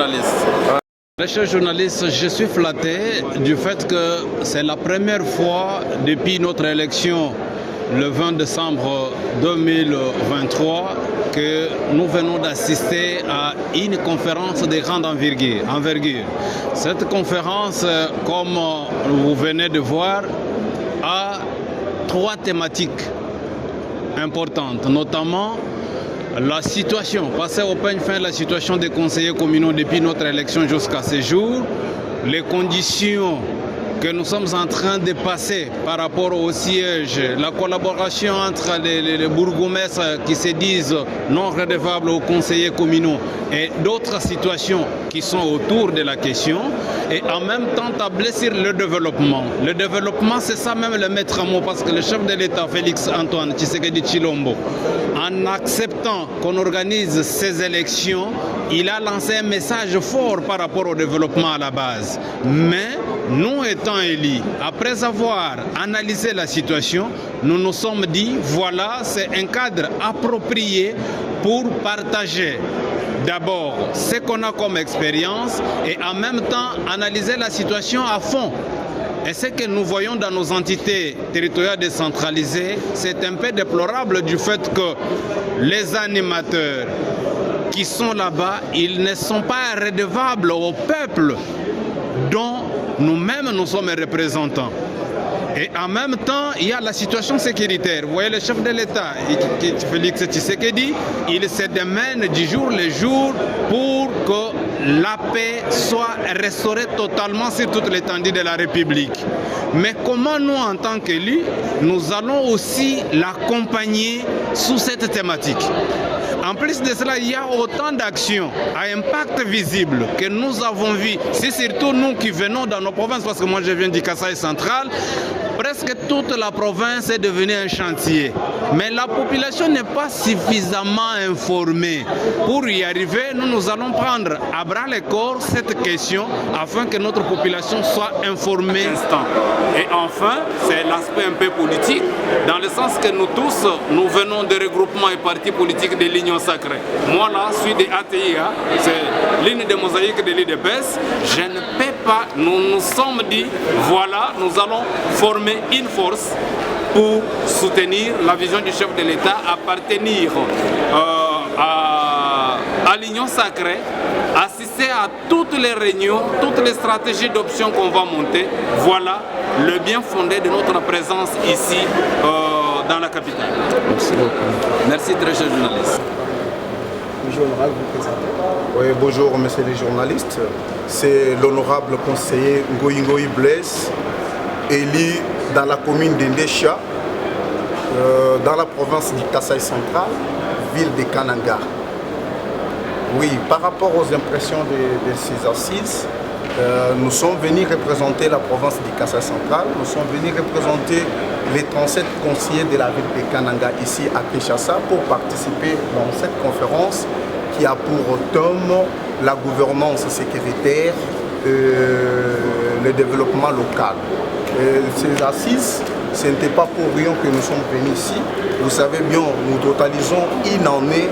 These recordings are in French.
journaliste. Très cher journaliste, je suis flatté du fait que c'est la première fois depuis notre élection le 20 décembre 2023 que nous venons d'assister à une conférence de grande envergure. Cette conférence, comme vous venez de voir, a trois thématiques importantes, notamment la situation, passer au peigne fin la situation des conseillers communaux depuis notre élection jusqu'à ce jour, les conditions que nous sommes en train de passer par rapport au siège, la collaboration entre les bourgmestres qui se disent non redevables aux conseillers communaux et d'autres situations qui sont autour de la question, et en même temps tabler sur le développement. Le développement, c'est ça même le maître mot, parce que le chef de l'État, Félix Antoine Tshisekedi Tshilombo, en acceptant qu'on organise ces élections, il a lancé un message fort par rapport au développement à la base. Mais nous étant élus, après avoir analysé la situation, nous nous sommes dit, voilà, c'est un cadre approprié pour partager d'abord ce qu'on a comme expérience et en même temps analyser la situation à fond. Et ce que nous voyons dans nos entités territoriales décentralisées, c'est un peu déplorable du fait que les animateurs qui sont là-bas, ils ne sont pas redevables au peuple dont nous-mêmes nous sommes représentants. Et en même temps, il y a la situation sécuritaire. Vous voyez, le chef de l'État, Félix Tshisekedi, il se démène du jour le jour pour que la paix soit restaurée totalement sur toute l'étendue de la République. Mais comment nous, en tant qu'élus, nous allons aussi l'accompagner sous cette thématique? En plus de cela, il y a autant d'actions à impact visible que nous avons vu. C'est surtout nous qui venons dans nos provinces, parce que moi je viens du Kasaï central, presque toute la province est devenue un chantier. Mais la population n'est pas suffisamment informée. Pour y arriver, nous allons prendre à bras le corps cette question afin que notre population soit informée. Et enfin, c'est l'aspect un peu politique, dans le sens que nous tous, nous venons de regroupements et partis politiques de l'Union sacrée. Moi là, je suis des ATIA, c'est l'une des mosaïques de l'IDPS. Je ne peux pas, nous nous sommes dit, voilà, nous allons former une force pour soutenir la vision du chef de l'État, appartenir à l'Union sacrée, assister à toutes les réunions, toutes les stratégies d'options qu'on va monter. Voilà le bien fondé de notre présence ici dans la capitale. Merci beaucoup. Merci, très cher journaliste. Bonjour, honorable, vous présentez. Oui, bonjour, messieurs les journalistes. C'est l'honorable conseiller Ngoï Blaise, élu dans la commune d'Indécha, dans la province du Kasaï central, ville de Kananga. Oui, par rapport aux impressions de ces assises, nous sommes venus représenter la province du Kasaï central, nous sommes venus représenter les 37 conseillers de la ville de Kananga ici à Kinshasa pour participer dans cette conférence qui a pour thème la gouvernance sécuritaire, le développement local. Ces assises, ce n'était pas pour rien que nous sommes venus ici. Vous savez bien, nous totalisons une année,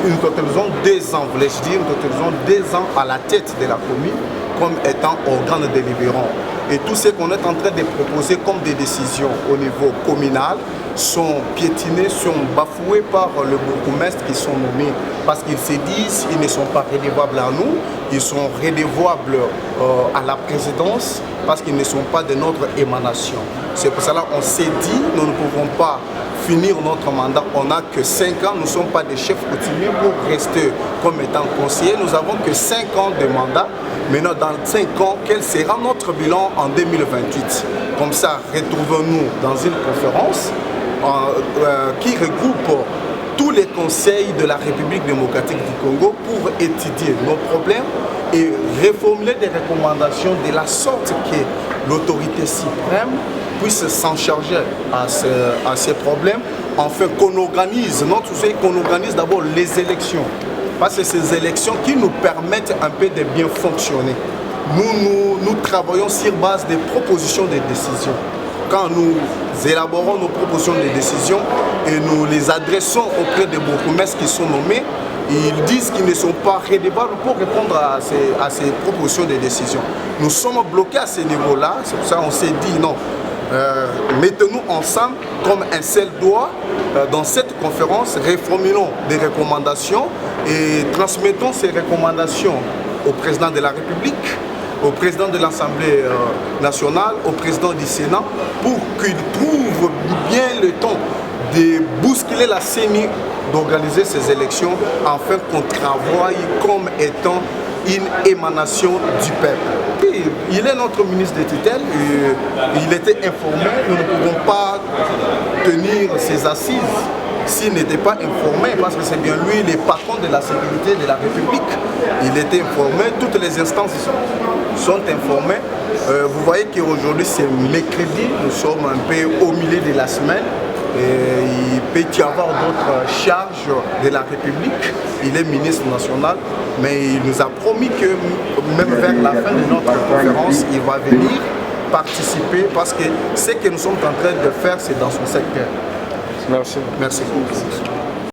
nous totalisons 2 ans, voulais-je dire, nous totalisons 2 ans à la tête de la commune comme étant organe délibérant. Et tout ce qu'on est en train de proposer comme des décisions au niveau communal sont piétinés, sont bafoués par le bourgmestre qui sont nommés parce qu'ils se disent qu'ils ne sont pas redevables à nous, ils sont redevables à la présidence parce qu'ils ne sont pas de notre émanation. C'est pour cela qu'on s'est dit, nous ne pouvons pas finir notre mandat, on n'a que 5 ans, nous ne sommes pas des chefs coutumiers pour rester comme étant conseillers, nous n'avons que 5 ans de mandat. Maintenant, dans 5 ans, quel sera notre bilan en 2028? Comme ça, retrouvons-nous dans une conférence qui regroupe tous les conseils de la République démocratique du Congo pour étudier nos problèmes et reformuler des recommandations de la sorte que l'autorité suprême puisse s'en charger à ces problèmes, afin qu'on organise, qu'on organise d'abord les élections. Parce que ces élections qui nous permettent un peu de bien fonctionner. Nous travaillons sur base des propositions de décision. Quand nous élaborons nos propositions de décision et nous les adressons auprès des bourgmestres qui sont nommés, ils disent qu'ils ne sont pas rédevables pour répondre à ces propositions de décision. Nous sommes bloqués à ce niveau-là, c'est pour ça qu'on s'est dit non. Mettons-nous ensemble comme un seul doigt dans cette conférence, reformulons des recommandations et transmettons ces recommandations au président de la République, au président de l'Assemblée nationale, au président du Sénat, pour qu'il trouve bien le temps de bousculer la CENI, d'organiser ces élections afin qu'on travaille comme étant une émanation du peuple. Et il est notre ministre de tutelle, il était informé, nous ne pouvons pas tenir ces assises s'il n'était pas informé, parce que c'est bien lui le patron de la sécurité de la République. Il était informé, toutes les instances sont informées. Vous voyez qu'aujourd'hui c'est mercredi, nous sommes un peu au milieu de la semaine. Et il peut y avoir d'autres charges de la République. Il est ministre national, mais il nous a promis que même vers la fin de notre conférence, il va venir participer parce que ce que nous sommes en train de faire, c'est dans son secteur. Merci. Merci beaucoup.